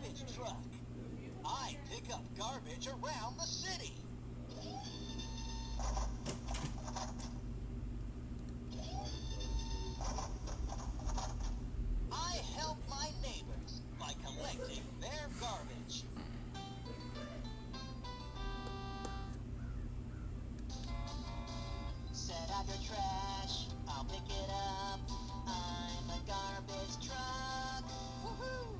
garbage truck. I pick up garbage around the city. I help my neighbors by collecting their garbage. Set out your trash, I'll pick it up. I'm a garbage truck. Woohoo!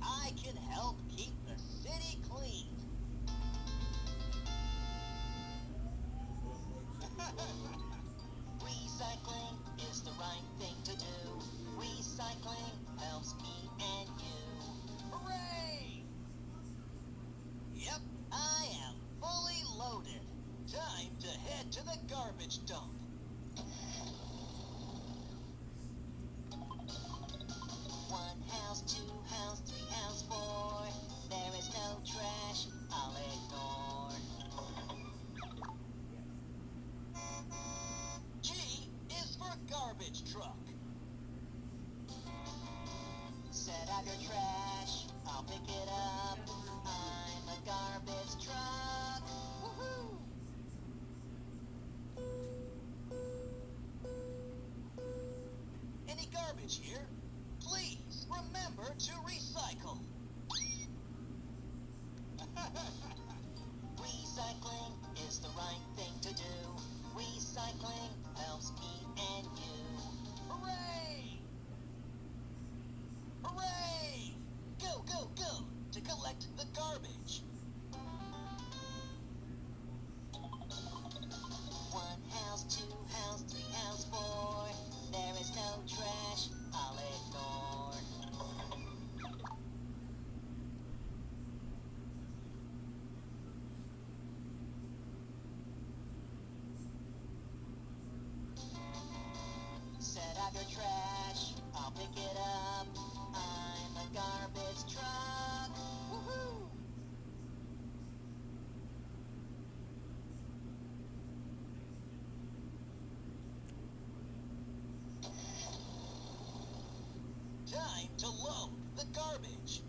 I can help keep the city clean. Recycling is the right thing to do. Recycling helps me and you. Hooray! Yep, I am fully loaded. Time to head to the garbage dump. One house, two house, three house, four. There is no trash, I'll ignore. G is for garbage truck. Set out your trash, I'll pick it up. I'm a garbage truck. Woohoo! Any garbage here? Please remember to recycle. Recycling is the right thing to do. Recycling helps me and you. Hooray! Hooray! Go, go, go to collect the garbage. One house, two house, three house, four. There is no trash, I'll ignore. Set out your trash, I'll pick it up. I'm a garbage truck. Woohoo! Time to load the garbage.